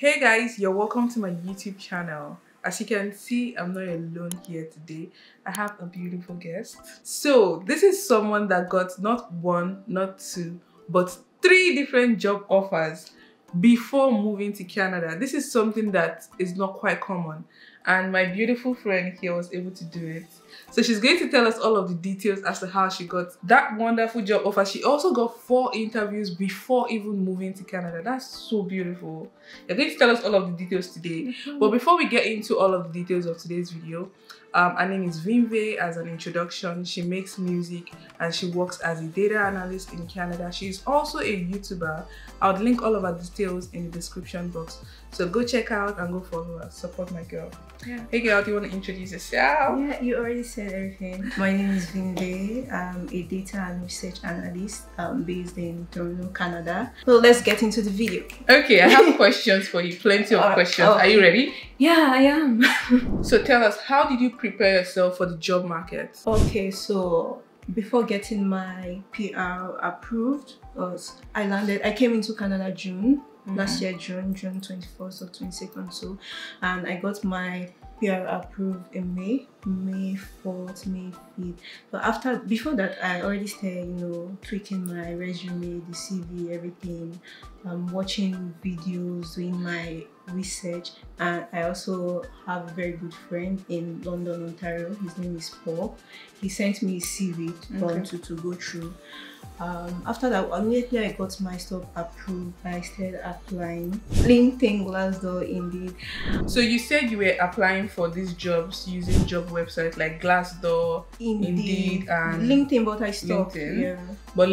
Hey guys, you're welcome to my YouTube channel. As you can see, I'm not alone here today. I have a beautiful guest. So this is someone that got not one, not two, but 3 different job offers before moving to Canada. This is something that is not quite common, and my beautiful friend here was able to do it. So she's going to tell us all of the details as to how she got that wonderful job offer. She also got 4 interviews before even moving to Canada. That's so beautiful. You're going to tell us all of the details today. But before we get into all of the details of today's video, her name is Vinve. As an introduction, she makes music and she works as a data analyst in Canada. She's also a YouTuber. I'll link all of her details in the description box. So go check out and go follow her. Support my girl. Yeah. Hey girl, do you want to introduce yourself? Yeah, you already said everything. My name is Vinve. I'm a data and research analyst based in Toronto, Canada. So let's get into the video. Okay, I have questions for you. Plenty of questions. Okay. Are you ready? Yeah, I am. So tell us, how did you prepare yourself for the job market? Okay, so before getting my PR approved, I came into Canada June. Last year, June 21st or 22nd, so, and I got my PR approved in May 4th, May 5th. But before that, I already started, tweaking my resume, the CV, everything, watching videos, doing my research. And I also have a very good friend in London, Ontario. His name is Paul. He sent me a CV to go through. After that, immediately I got my stuff approved. I started applying. LinkedIn, Glassdoor, Indeed. So you said you were applying for these jobs using job websites like Glassdoor, Indeed, and LinkedIn, but I stopped. LinkedIn. Yeah. But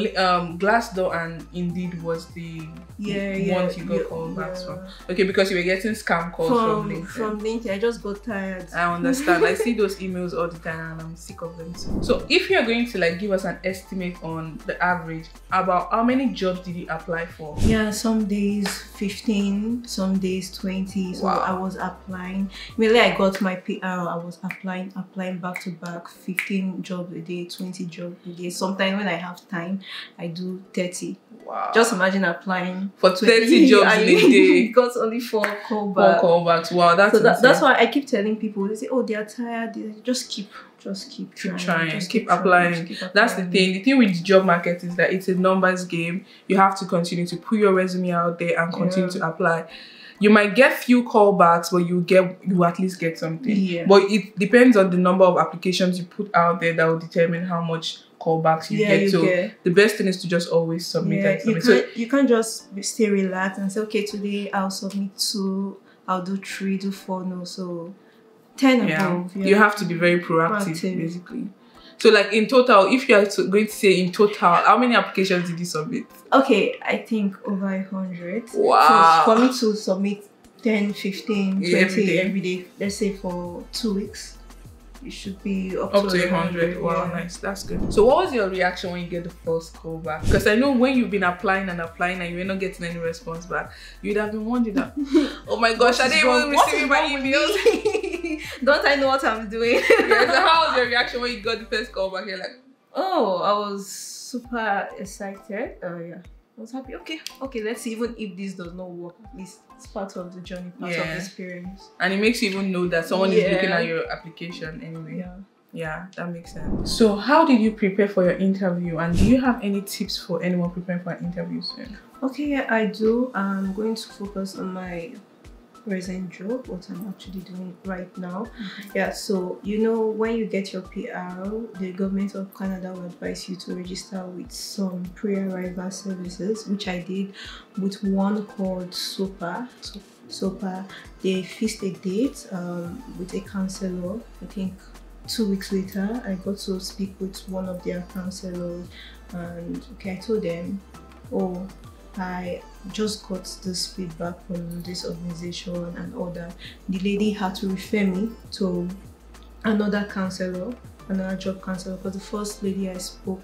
Glassdoor and Indeed was the ones you got called back from. Okay, because you were getting scam calls from LinkedIn. From LinkedIn, I just got tired. I understand. I see those emails all the time and I'm sick of them too. So if you're going to give us an estimate on the average, about how many jobs did you apply for? Yeah, some days 15, some days 20. So wow. I was applying. Immediately I got my PR, I was applying back to back, 15 jobs a day, 20 jobs a day. Sometimes when I have time, I do 30. Wow. Just imagine applying for 30 jobs in a day. Got only 4 callbacks. 4 callbacks. Wow, that's why I keep telling people. They say, "Oh, they are tired." Just keep trying. Just keep applying. That's the thing. The thing with the job market is that it's a numbers game. You have to continue to put your resume out there and continue to apply. You might get few callbacks, but you at least get something. Yeah. But it depends on the number of applications you put out there that will determine how much callbacks you get. So the best thing is to just always submit. You can't just stay relaxed and say, okay, today I'll submit 2, I'll do 3, do 4. No, so 10 above. You have to be very proactive. Basically. So in total, if you are going to say in total, how many applications did you submit? Okay, I think over 100. Wow. So for me to submit 10, 15, 20 every day, let's say for 2 weeks, it should be up to 100. Wow, nice. That's good. So what was your reaction when you get the first call back? Because I know when you've been applying and you're not getting any response back, you'd have been wondering that, oh my gosh, are they even receiving my emails? Don't I know what I'm doing? Yeah, so how was your reaction when you got the first call back? You're like, oh, I was super excited. Yeah, I was happy. Okay, let's see. Even if this does not work, at least it's part of the journey, part of the experience. And it makes you even know that someone is looking at your application anyway. Yeah, that makes sense. So how did you prepare for your interview, and do you have any tips for anyone preparing for an interview soon? Okay, yeah, I do. I'm going to focus on my present job, what I'm actually doing right now. Yeah, so when you get your PR, the government of Canada will advise you to register with some pre-arrival services, which I did with one called SOPA. They fixed a date with a counselor. I think 2 weeks later, I got to speak with one of their counselors, and I told them, oh, I just got this feedback from this organization and all that. The lady had to refer me to another counselor, another job counselor, because the first lady I spoke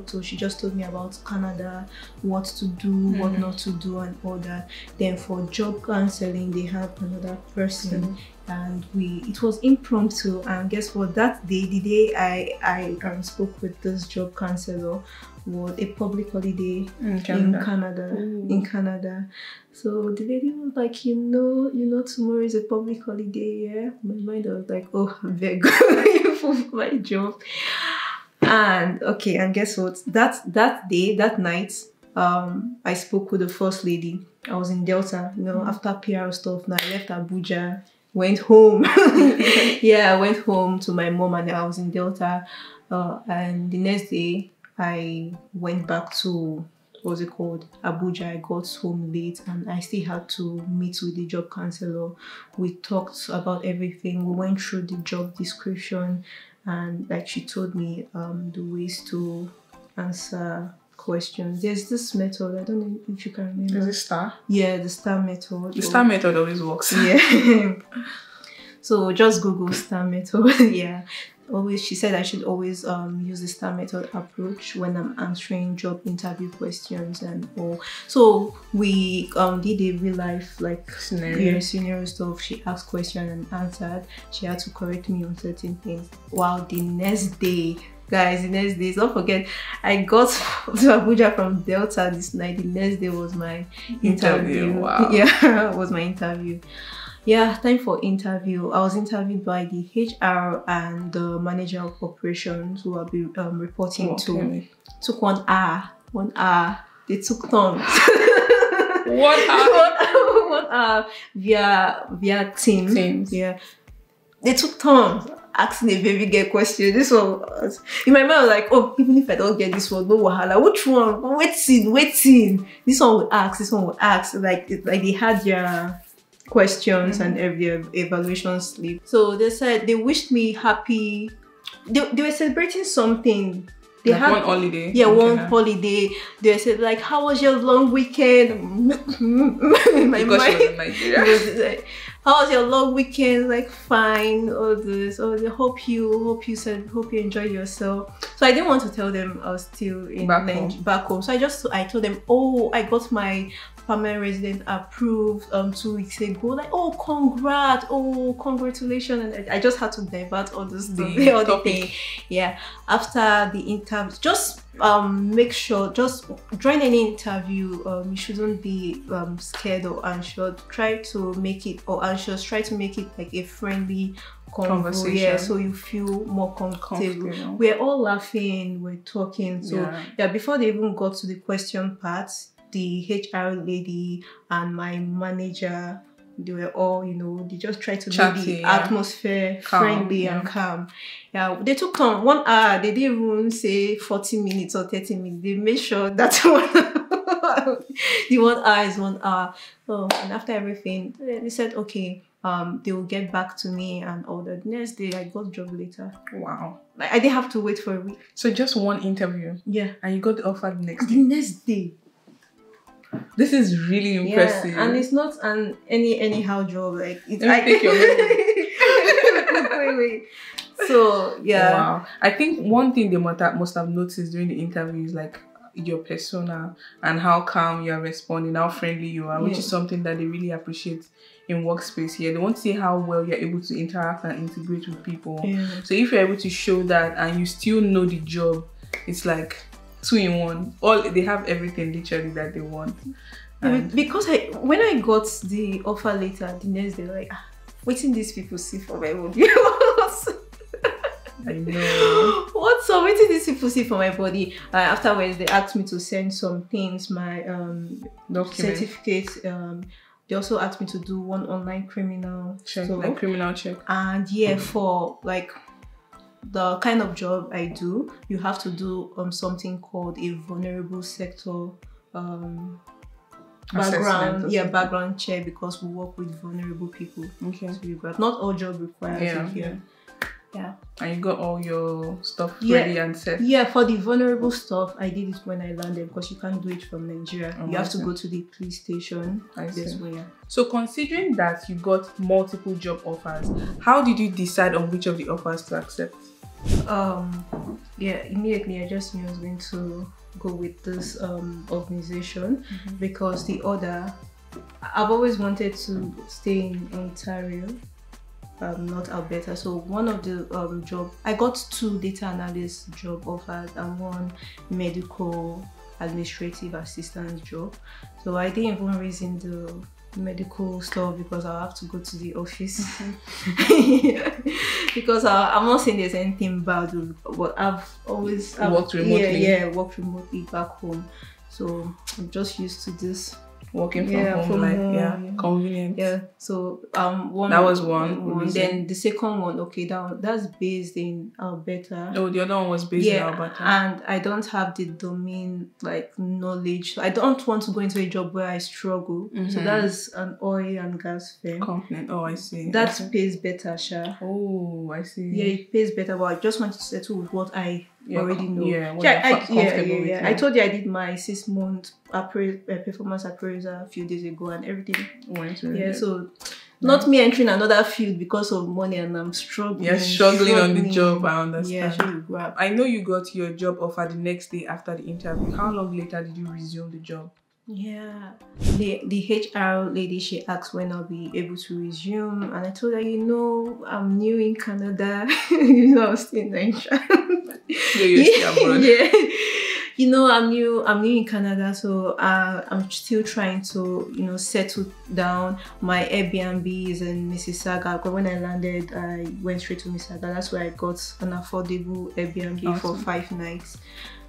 to, she just told me about Canada, what to do, what not to do, and all that. Then for job counseling, they have another person, and it was impromptu. And guess what? That day, the day I spoke with this job counselor, was a public holiday In in Canada. So the lady was like, you know, tomorrow is a public holiday. Yeah, my mind was like, oh, I'm very good for my job. And okay, and guess what? That night, I spoke with the first lady. I was in Delta, after PR stuff. Now I left Abuja, went home. Yeah, I went home to my mom, and I was in Delta. And the next day, I went back to, what's it called, Abuja. I got home late, and I still had to meet with the job counselor. We talked about everything. We went through the job description, and like she told me the ways to answer questions. There's this method, I don't know if you can remember. Is it STAR? Yeah, the STAR method. The STAR method always works. Yeah. So just Google STAR method. Yeah. Always, she said I should always use the STAR method approach when I'm answering job interview questions and all. So we did a real life scenario stuff. She asked questions and answered. She had to correct me on certain things. Wow, the next day, guys, don't forget, I got to Abuja from Delta this night. The next day was my interview. Wow. Yeah, it was my interview. Yeah, time for interview. I was interviewed by the HR and the manager of operations, who I'll be reporting to. Took 1 hour. 1 hour. They took turns. 1 hour. 1 hour via Teams. Yeah, they took turns asking a baby girl question. This one was, in my mind, I was like, oh, even if I don't get this one, no wahala. Which one? Waiting. This one will ask. This one will ask. Like they had their questions and every evaluation slip. So they said they wished me happy. They were celebrating something. They like had one holiday. Yeah, one holiday. They said like, how was your long weekend? In my because mind, she was in Nigeria. like, how was your long weekend? Like, fine, all this. Oh, I hope you enjoyed yourself. So I didn't want to tell them I was still in back home. So I told them, oh, I got my permanent resident approved 2 weeks ago. Like, oh, congrats, oh, congratulations. And I just had to divert all this thing. Yeah, after the interview, just make sure, just join any interview, you shouldn't be scared or anxious. Try to make it like a friendly conversation. Yeah, so you feel more comfortable. We're all laughing, we're talking. So yeah, before they even got to the question part, the HR lady and my manager, they were all, they just tried to make the atmosphere friendly and calm. Yeah, they took 1 hour. They didn't even say 40 minutes or 30 minutes. They made sure that the 1 hour is 1 hour. So, and after everything, they said, okay, they will get back to me and all that. Next day, I got job later. Wow. Like, I didn't have to wait for a week. So just one interview? Yeah. And you got the offer the next day? The next day. This is really impressive. Yeah, and it's not an anyhow job. Like, it's Let me take your memory. wait. So yeah. Wow. I think one thing they must have noticed during the interview is like your persona and how calm you are responding, how friendly you are, which is something that they really appreciate in workspace here. They want to see how well you're able to interact and integrate with people. Yeah. So if you're able to show that and you still know the job, it's like 2 in 1. They have everything literally that they want. Because when I got the offer later, the next day, like, waiting these people see for my body. I know. What's up? Waiting these people see for my body. Afterwards, they asked me to send some things, my certificate. They also asked me to do one online criminal check, like criminal check. And yeah, for like the kind of job I do, you have to do something called a vulnerable sector background check, because we work with vulnerable people. Okay. So not all job requires it here. Yeah. And you got all your stuff ready and set? Yeah, for the vulnerable stuff, I did it when I landed, because you can't do it from Nigeria. You have to go to the police station. This way. So considering that you got multiple job offers, how did you decide on which of the offers to accept? Immediately I just knew I was going to go with this organization, because the other, I've always wanted to stay in Ontario. not Alberta. So one of the job, I got 2 data analyst job offers and 1 medical administrative assistant job. So I didn't even reason the medical stuff because I'll have to go to the office. Because I'm not saying there's anything bad, but I've always worked remotely. Worked remotely back home. So I'm just used to this. Working from home, yeah, convenient. Yeah. So one, that was one. Then the second one, okay, that's based in Alberta. Oh, the other one was based in Alberta. And I don't have the domain knowledge. I don't want to go into a job where I struggle. So that's an oil and gas firm. Company. Oh, I see. That pays better, Sha. Oh, I see. Yeah, it pays better, but I just want to settle with what I already know. I told you I did my 6-month performance appraisal a few days ago, and everything went really so not me entering another field because of money, and I'm struggling. You're struggling on the job, I understand. Yeah, I know you got your job offer the next day after the interview. How long later did you resume the job? Yeah, the HR lady, she asked when I'll be able to resume, and I told her, I'm new in Canada. I'm still in Nigeria. You're still abroad. I'm new in Canada, so I'm still trying to settle down. My Airbnb is in Mississauga, because when I landed I went straight to Mississauga. That's where I got an affordable Airbnb for 5 nights.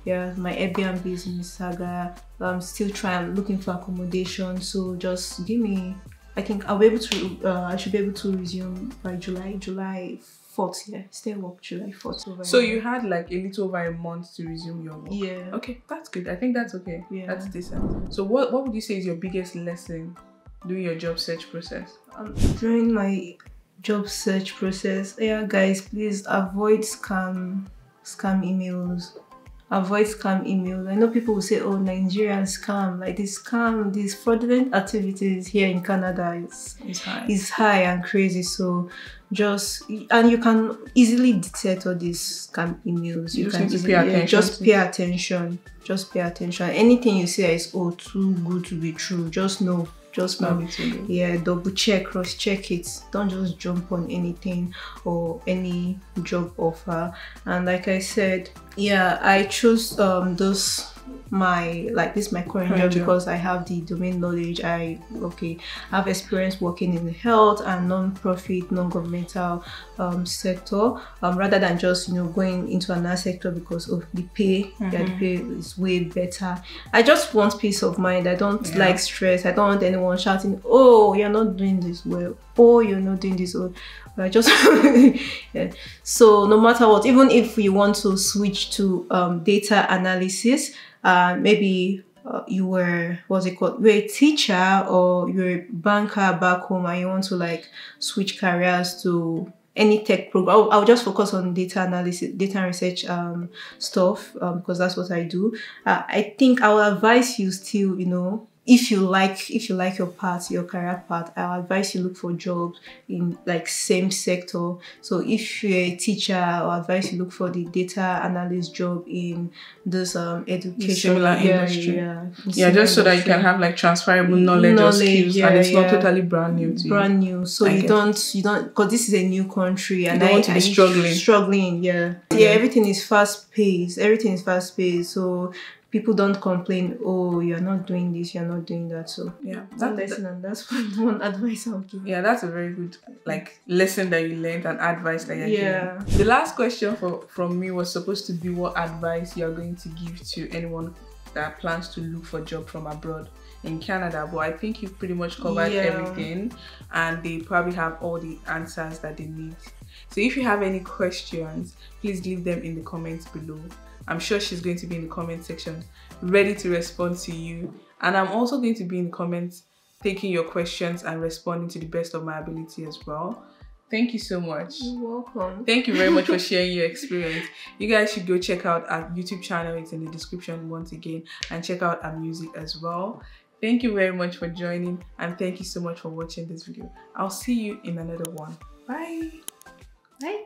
Yeah, my Airbnb is in Mississauga. I'm still looking for accommodation, so just give me, I think I'll be able to I should be able to resume by July 4th. Yeah, stay work July 4th. So you had a little over a month to resume your work. Yeah. Okay, that's good. I think that's okay. Yeah, that's decent. So what would you say is your biggest lesson during your job search process? During my job search process, guys, please avoid scam emails. Avoid scam emails. I know people will say, oh, Nigerian scam, these fraudulent activities here in Canada is high and crazy. So and you can easily detect all these scam emails. You can just pay attention. Just pay attention. Anything you say is too good to be true, just know. Double check, cross check it. Don't just jump on anything or any job offer. And like I said, I chose my current job because I have the domain knowledge. I have experience working in the health and non-profit, non-governmental sector, rather than just going into another sector because of the pay. The pay is way better. I just want peace of mind. I don't like stress. I don't want anyone shouting, oh, you're not doing this well, oh, you're not doing this well. I just So no matter what, even if we want to switch to data analysis, maybe you were you're a teacher or you're a banker back home and you want to switch careers to any tech program, I'll just focus on data analysis, data research stuff, because that's what I do. I think I will advise you still, if you like your path, your career path, I'll advise you look for jobs in same sector. So if you're a teacher, I'll advise you look for the data analyst job in this education similar industry. Just so that you can have transferable knowledge or skills, and it's not totally brand new to you. Brand new, so you don't because this is a new country, and you don't want to be struggling. Everything is fast paced. So people don't complain, oh, you're not doing this, you're not doing that. So that's one advice I'll give. Yeah, that's a very good lesson that you learned and advice that you're giving. The last question from me was supposed to be what advice you're going to give to anyone that plans to look for a job from abroad in Canada. But I think you've pretty much covered everything, and they probably have all the answers that they need. So if you have any questions, please leave them in the comments below. I'm sure she's going to be in the comment section ready to respond to you, and I'm also going to be in the comments taking your questions and responding to the best of my ability as well. Thank you so much. You're welcome. Thank you very much for sharing your experience. You guys should go check out our YouTube channel. It's in the description once again, and check out our music as well. Thank you very much for joining, and thank you so much for watching this video. I'll see you in another one. Bye. Bye.